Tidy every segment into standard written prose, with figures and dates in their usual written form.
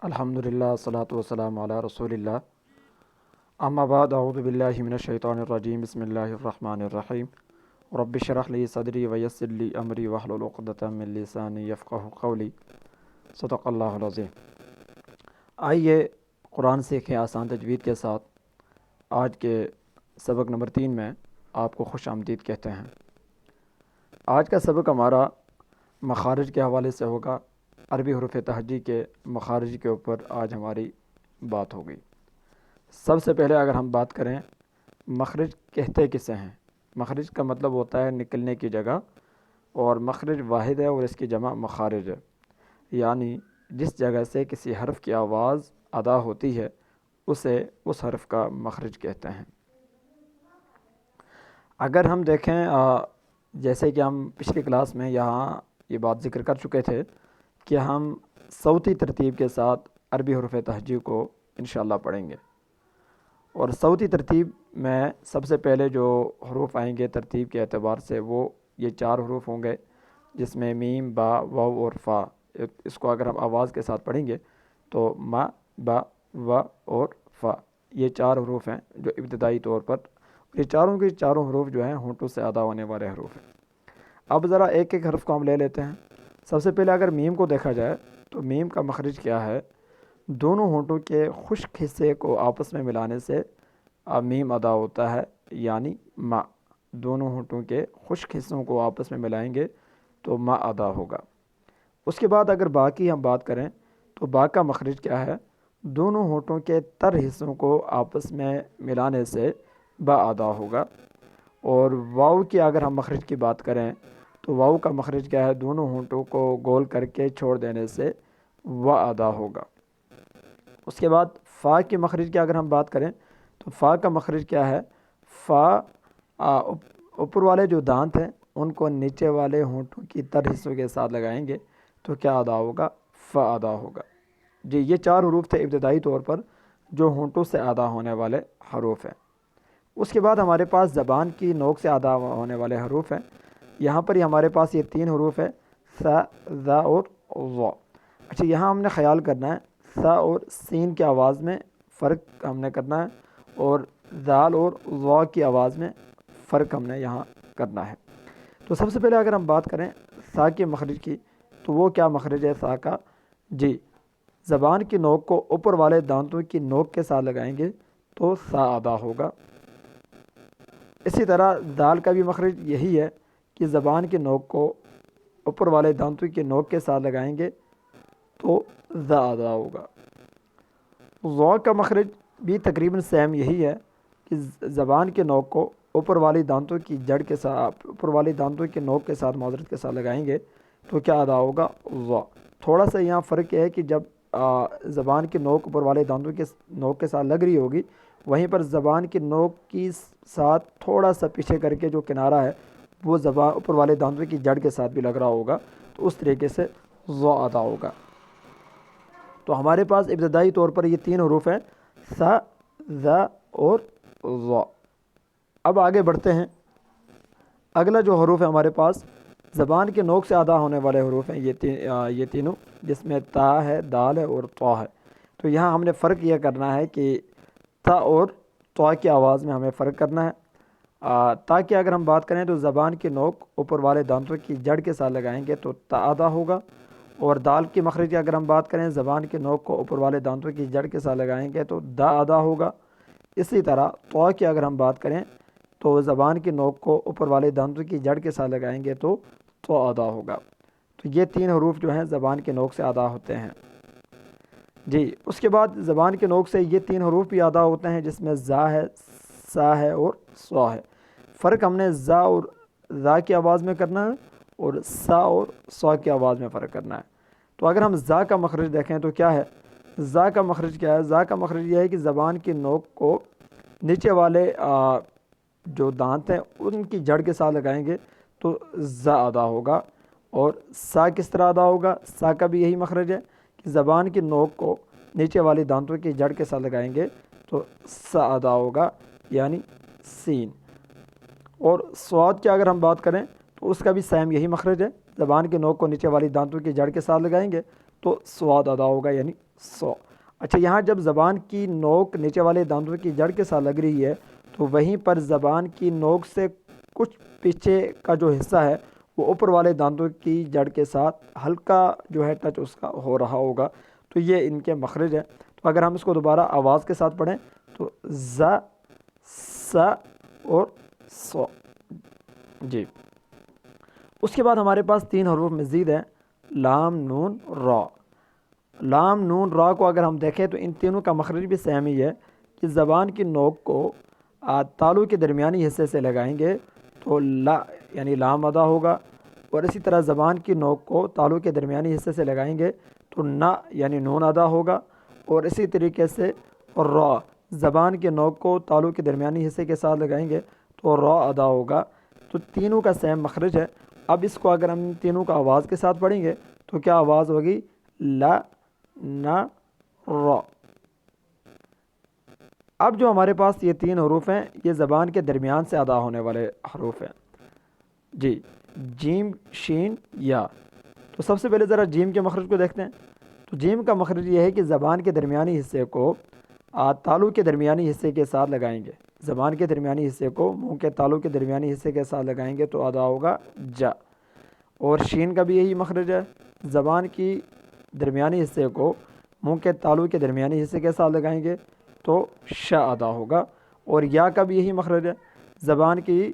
الحمدللہ والصلاۃ والسلام علی رسول اللہ اما بعد اعوذ باللہ من الشیطان الرجیم بسم اللہ الرحمن الرحیم رب اشرح لی صدری ویسر لی امری واحلل عقدۃ من لسانی یفقہوا قولی صدق اللہ العظیم۔ آئیے قرآن سیکھیں آسان تجوید کے ساتھ۔ آج کے سبق نمبر 3 میں آپ کو خوش آمدید کہتے ہیں۔ آج کا سبق ہمارا مخارج کے حوالے سے ہوگا۔ عربی حروف تہجی کے مخارج کے اوپر آج ہماری بات ہوگی۔ سب سے پہلے اگر ہم بات کریں مخرج کہتے کسے ہیں؟ مخرج کا مطلب ہوتا ہے نکلنے کی جگہ، اور مخرج واحد ہے اور اس کی جمع مخارج ہے، یعنی جس جگہ سے کسی حرف کی آواز ادا ہوتی ہے اسے اس حرف کا مخرج کہتے ہیں۔ اگر ہم دیکھیں جیسے کہ ہم پچھلی کلاس میں یہاں یہ بات ذکر کر چکے تھے کہ ہم صوتی ترتیب کے ساتھ عربی حروف تہجی کو انشاءاللہ پڑھیں گے، اور صوتی ترتیب میں سب سے پہلے جو حروف آئیں گے ترتیب کے اعتبار سے وہ یہ 4 حروف ہوں گے، جس میں میم، با، واو اور فا۔ اس کو اگر ہم آواز کے ساتھ پڑھیں گے تو ما، با، و اور فا، یہ 4 حروف ہیں جو ابتدائی طور پر، یہ چاروں کے چاروں حروف جو ہیں ہونٹوں سے ادا ہونے والے حروف ہیں۔ اب ذرا ایک ایک حرف کو ہم لے لیتے ہیں۔ سب سے پہلے اگر میم کو دیکھا جائے تو میم کا مخرج کیا ہے؟ دونوں ہونٹوں کے خشک حصے کو آپس میں ملانے سے میم ادا ہوتا ہے، یعنی ما۔ دونوں ہونٹوں کے خشک حصوں کو آپس میں ملائیں گے تو ما ادا ہوگا۔ اس کے بعد اگر با کی ہم بات کریں تو با کا مخرج کیا ہے؟ دونوں ہونٹوں کے تر حصوں کو آپس میں ملانے سے با ادا ہوگا۔ اور واو کی اگر ہم مخرج کی بات کریں تو واو کا مخرج کیا ہے؟ دونوں ہونٹوں کو گول کر کے چھوڑ دینے سے وا ادا ہوگا۔ اس کے بعد فا کی مخرج کی اگر ہم بات کریں تو فا کا مخرج کیا ہے؟ فا اوپر والے جو دانت ہیں ان کو نیچے والے ہونٹوں کی تر حصوں کے ساتھ لگائیں گے تو کیا ادا ہوگا؟ فا ادا ہوگا۔ جی، یہ 4 حروف تھے ابتدائی طور پر جو ہونٹوں سے ادا ہونے والے حروف ہیں۔ اس کے بعد ہمارے پاس زبان کی نوک سے ادا ہونے والے حروف ہیں۔ یہاں پر ہی ہمارے پاس یہ 3 حروف ہیں، سا، ذا اور ظا۔ اچھا، یہاں ہم نے خیال کرنا ہے سا اور سین کی آواز میں فرق ہم نے کرنا ہے، اور ذال اور ظا کی آواز میں فرق ہم نے یہاں کرنا ہے۔ تو سب سے پہلے اگر ہم بات کریں سا کے مخرج کی تو وہ کیا مخرج ہے سا کا؟ جی، زبان کی نوک کو اوپر والے دانتوں کی نوک کے ساتھ لگائیں گے تو سا ادا ہوگا۔ اسی طرح دال کا بھی مخرج یہی ہے کہ زبان کی نوک کو اوپر والے دانتوں کی نوک کے ساتھ لگائیں گے تو ذا ادا ہوگا۔ ظا کا مخرج بھی تقریباً سیم یہی ہے کہ زبان کے نوک کو اوپر والی دانتوں کی جڑ کے ساتھ، اوپر والی دانتوں کی نوک کے ساتھ، معذرت کے ساتھ لگائیں گے تو کیا ادا ہوگا؟ ظا۔ تھوڑا سا یہاں فرق یہ ہے کہ جب زبان کی نوک اوپر والے دانتوں کے نوک کے ساتھ لگ رہی ہوگی، وہیں پر زبان کی نوک کی ساتھ تھوڑا سا پیچھے کر کے جو کنارہ ہے وہ زبان اوپر والے دانتوں کی جڑ کے ساتھ بھی لگ رہا ہوگا، تو اس طریقے سے ظا ادا ہوگا۔ تو ہمارے پاس ابتدائی طور پر یہ 3 حروف ہیں، سا، ذا اور ظا۔ اب آگے بڑھتے ہیں۔ اگلا جو حروف ہے ہمارے پاس زبان کے نوک سے ادا ہونے والے حروف ہیں، یہ تینوں، جس میں تا ہے، دال ہے اور طا ہے۔ تو یہاں ہم نے فرق یہ کرنا ہے کہ تا اور طا کی آواز میں ہمیں فرق کرنا ہے۔ تا کی اگر ہم بات کریں تو زبان کی نوک اوپر والے دانتوں کی جڑ کے ساتھ لگائیں گے تو تا ادا ہوگا، اور دال کی مخرج کی اگر ہم بات کریں زبان کی نوک کو اوپر والے دانتوں کی جڑ کے ساتھ لگائیں گے تو دا ادا ہوگا۔ اسی طرح طا کی اگر ہم بات کریں تو زبان کی نوک کو اوپر والے دانتوں کی جڑ کے ساتھ لگائیں گے تو طا ادا ہوگا۔ تو یہ 3 حروف جو ہیں زبان کی نوک سے ادا ہوتے ہیں۔ جی، اس کے بعد زبان کی نوک سے یہ 3 حروف بھی ادا ہوتے ہیں، جس میں زا ہے، سا ہے اور صا ہے۔ فرق ہم نے زا اور ذا کی آواز میں کرنا ہے اور سا اور صا کی آواز میں فرق کرنا ہے۔ تو اگر ہم زا کا مخرج دیکھیں تو کیا ہے؟ زا کا مخرج کیا ہے؟ زا کا مخرج یہ ہے کہ زبان کی نوک کو نیچے والے جو دانت ہیں ان کی جڑ کے ساتھ لگائیں گے تو زا ادا ہوگا۔ اور سا کس طرح ادا ہوگا؟ سا کا بھی یہی مخرج ہے کہ زبان کی نوک کو نیچے والی دانتوں کی جڑ کے ساتھ لگائیں گے تو سا ادا ہوگا، یعنی سین۔ اور صاد کی اگر ہم بات کریں تو اس کا بھی سیم یہی مخرج ہے، زبان کی نوک کو نیچے والی دانتوں کی جڑ کے ساتھ لگائیں گے تو سواد ادا ہوگا یعنی سو۔ اچھا یہاں جب زبان کی نوک نیچے والے دانتوں کی جڑ کے ساتھ لگ رہی ہے تو وہیں پر زبان کی نوک سے کچھ پیچھے کا جو حصہ ہے وہ اوپر والے دانتوں کی جڑ کے ساتھ ہلکا جو ہے ٹچ اس کا ہو رہا ہوگا، تو یہ ان کے مخرج ہے۔ تو اگر ہم اس کو دوبارہ آواز کے ساتھ پڑھیں تو ز، س اور سو۔ جی اس کے بعد ہمارے پاس 3 حروف مزید ہیں، لام، نون، را۔ لام، نون، را کو اگر ہم دیکھیں تو ان تینوں کا مخرج بھی سیم ہی ہے کہ زبان کی نوک کو تالو کے درمیانی حصے سے لگائیں گے تو لا یعنی لام ادا ہوگا، اور اسی طرح زبان کی نوک کو تالو کے درمیانی حصے سے لگائیں گے تو نا یعنی نون ادا ہوگا، اور اسی طریقے سے را زبان کے نوک کو تالو کے درمیانی حصے کے ساتھ لگائیں گے تو را ادا ہوگا۔ تو تینوں کا سیم مخرج ہے۔ اب اس کو اگر ہم تینوں کا آواز کے ساتھ پڑھیں گے تو کیا آواز ہوگی؟ لا، نا، را۔ اب جو ہمارے پاس یہ 3 حروف ہیں یہ زبان کے درمیان سے ادا ہونے والے حروف ہیں۔ جی جیم، شین، یا۔ تو سب سے پہلے ذرا جیم کے مخرج کو دیکھتے ہیں۔ تو جیم کا مخرج یہ ہے کہ زبان کے درمیانی حصے کو تالو کے درمیانی حصے کے ساتھ لگائیں گے، زبان کے درمیانی حصے کو منہ کے تالو کے درمیانی حصے کے ساتھ لگائیں گے تو ادا ہوگا جا۔ اور شین کا بھی یہی مخرج ہے، زبان کی درمیانی حصے کو منہ کے تالو کے درمیانی حصے کے ساتھ لگائیں گے تو ش ادا ہوگا۔ اور یا کا بھی یہی مخرج ہے، زبان کی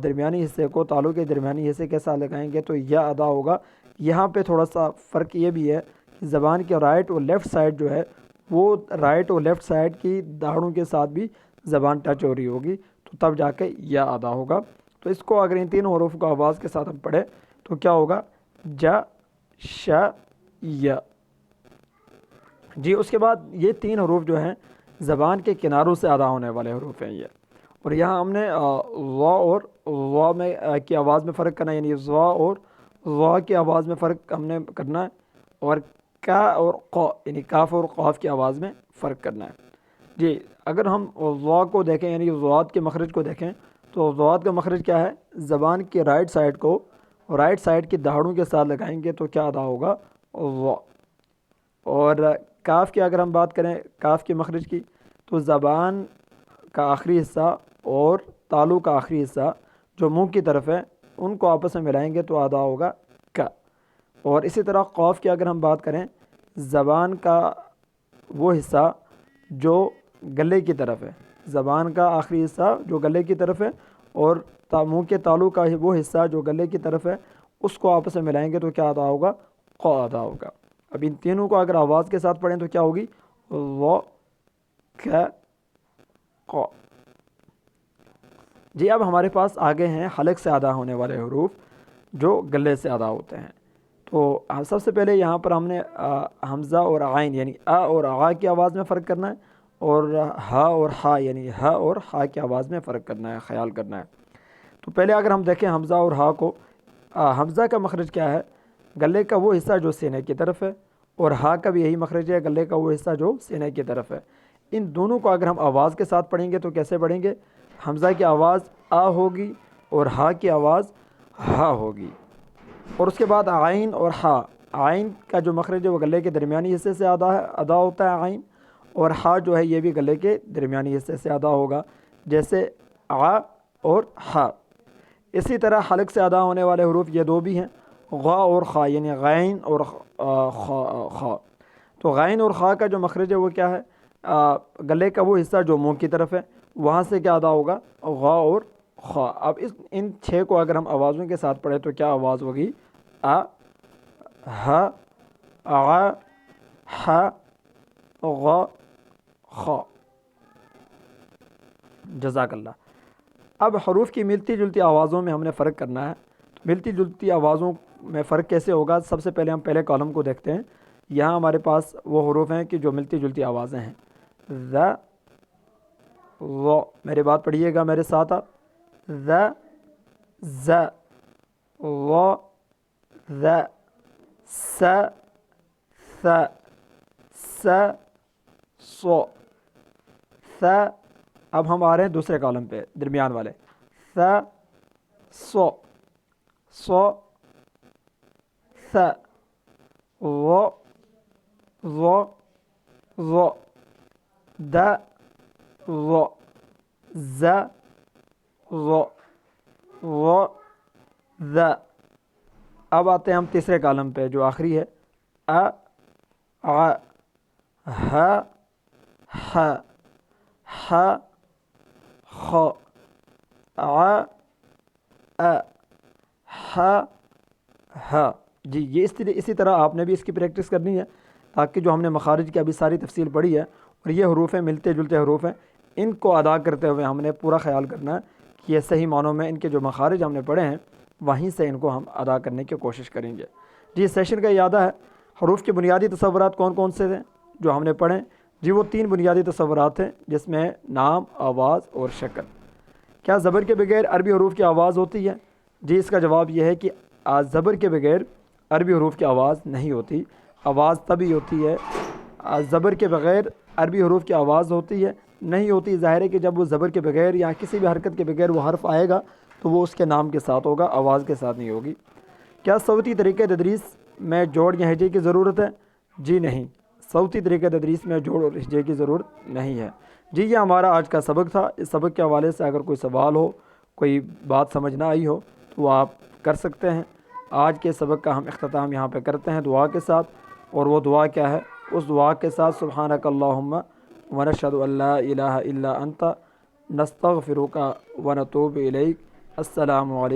درمیانی حصے کو تالو کے درمیانی حصے کے ساتھ لگائیں گے تو یا ادا ہوگا۔ یہاں پہ تھوڑا سا فرق یہ بھی ہے کہ زبان کے رائٹ اور لیفٹ سائڈ جو ہے وہ رائٹ اور لیفٹ سائڈ کی داڑھوں کے ساتھ بھی زبان ٹچ ہو رہی ہوگی تو تب جا کے یا ادا ہوگا۔ تو اس کو اگر ان 3 حروف کو آواز کے ساتھ ہم پڑھیں تو کیا ہوگا؟ جا، ش، یا۔ جی اس کے بعد یہ 3 حروف جو ہیں زبان کے کناروں سے ادا ہونے والے حروف ہیں یہ، اور یہاں ہم نے وا اور وا میں کی آواز میں فرق کرنا ہے، یعنی وا اور وا کی آواز میں فرق ہم نے کرنا ہے، اور کا اور قا یعنی کاف اور قاف کی آواز میں فرق کرنا ہے۔ جی اگر ہم وا کو دیکھیں یعنی ضاد کے مخرج کو دیکھیں تو ضاد کا مخرج کیا ہے؟ زبان کی رائٹ سائڈ کو رائٹ سائڈ کی دہاڑوں کے ساتھ لگائیں گے تو کیا ادا ہوگا؟ وا۔ اور کاف کی اگر ہم بات کریں کاف کے مخرج کی تو زبان کا آخری حصہ اور تالو کا آخری حصہ جو منہ کی طرف ہے ان کو آپس میں ملائیں گے تو ادا ہوگا کا۔ اور اسی طرح قاف کی اگر ہم بات کریں زبان کا وہ حصہ جو گلے کی طرف ہے، زبان کا آخری حصہ جو گلے کی طرف ہے اور منہ کے تالو کا وہ حصہ جو گلے کی طرف ہے اس کو آپس میں ملائیں گے تو کیا ادا ہوگا؟ قا ادا ہوگا۔ اب ان تینوں کو اگر آواز کے ساتھ پڑھیں تو کیا ہوگی؟ و، ک، قا۔ جی اب ہمارے پاس آگے ہیں حلق سے ادا ہونے والے حروف جو گلے سے ادا ہوتے ہیں۔ تو سب سے پہلے یہاں پر ہم نے حمزہ اور عین یعنی آ اور آ کی آواز میں فرق کرنا ہے، اور ہا اور ہا یعنی ہ اور ہا کی آواز میں فرق کرنا ہے، خیال کرنا ہے۔ تو پہلے اگر ہم دیکھیں حمزہ اور ہا کو، حمزہ کا مخرج کیا ہے؟ گلے کا وہ حصہ جو سینے کی طرف ہے، اور ہا کا بھی یہی مخرج ہے، گلے کا وہ حصہ جو سینے کی طرف ہے۔ ان دونوں کو اگر ہم آواز کے ساتھ پڑھیں گے تو کیسے پڑھیں گے؟ حمزہ کی آواز آ ہوگی اور ہا کی آواز ہا ہوگی، اور اس کے بعد عین اور ہا۔ عین کا جو مخرج ہے وہ گلے کے درمیانی حصے سے ادا ہوتا ہے عین، اور ہا جو ہے یہ بھی گلے کے درمیانی حصے سے ادا ہوگا جیسے آ اور ہا۔ اسی طرح حلق سے ادا ہونے والے حروف یہ 2 بھی ہیں، غا اور خا یعنی غین اور خا۔ تو غین اور خا کا جو مخرج ہے وہ کیا ہے؟ گلے کا وہ حصہ جو منہ کی طرف ہے وہاں سے کیا ادا ہوگا؟ غا اور خا۔ اب ان 6 کو اگر ہم آوازوں کے ساتھ پڑھیں تو کیا آواز ہوگی؟ آ، ہا، آ، ہا، غا، خا۔ جزاک اللہ۔ اب حروف کی ملتی جلتی آوازوں میں ہم نے فرق کرنا ہے۔ ملتی جلتی آوازوں میں فرق کیسے ہوگا؟ سب سے پہلے ہم پہلے کالم کو دیکھتے ہیں۔ یہاں ہمارے پاس وہ حروف ہیں کہ جو ملتی جلتی آوازیں ہیں، ذ، و۔ میری بات پڑھیے گا میرے ساتھ آپ، ذ، ز، و، ذ، س، ث، س، ص، ث۔ اب ہم آ رہے ہیں دوسرے کالم پہ درمیان والے، ث، ص، ص، ث، و، ظ ظ د ظ ز ظ ظ ذ۔ اب آتے ہیں ہم تیسرے کالم پہ جو آخری ہے، ا ع ہ ح ح خ ع ا ح ہ۔ جی یہ اسی طرح آپ نے بھی اس کی پریکٹس کرنی ہے، تاکہ جو ہم نے مخارج کی ابھی ساری تفصیل پڑھی ہے اور یہ حروف ہیں، ملتے جلتے حروف ہیں، ان کو ادا کرتے ہوئے ہم نے پورا خیال کرنا ہے کہ یہ صحیح معنوں میں ان کے جو مخارج ہم نے پڑھے ہیں وہیں سے ان کو ہم ادا کرنے کی کوشش کریں گے۔ جی اس سیشن کا ارادہ ہے حروف کے بنیادی تصورات کون کون سے تھے جو ہم نے پڑھے؟ جی وہ 3 بنیادی تصورات ہیں، جس میں نام، آواز اور شکل۔ کیا زبر کے بغیر عربی حروف کی آواز ہوتی ہے؟ جی اس کا جواب یہ ہے کہ زبر کے بغیر عربی حروف کی آواز نہیں ہوتی۔ آواز تبھی ہوتی ہے، زبر کے بغیر عربی حروف کی آواز ہوتی ہے نہیں ہوتی، ظاہر ہے کہ جب وہ زبر کے بغیر یا کسی بھی حرکت کے بغیر وہ حرف آئے گا تو وہ اس کے نام کے ساتھ ہوگا، آواز کے ساتھ نہیں ہوگی۔ کیا صوتی طریقہ تدریس میں جوڑ یا ہجے کی ضرورت ہے؟ جی نہیں، صوتی طریقہ تدریس میں جوڑ اور ہجے کی ضرورت نہیں ہے۔ جی یہ ہمارا آج کا سبق تھا۔ اس سبق کے حوالے سے اگر کوئی سوال ہو، کوئی بات سمجھ نہ آئی ہو تو وہ آپ کر سکتے ہیں۔ آج کے سبق کا ہم اختتام یہاں پہ کرتے ہیں دعا کے ساتھ، اور وہ دعا کیا ہے؟ اس دعا کے ساتھ سبحانک اللہم ونشہد ان لا الہ الا انت نستغفرک ونتوب الیک۔ السلام علیکم۔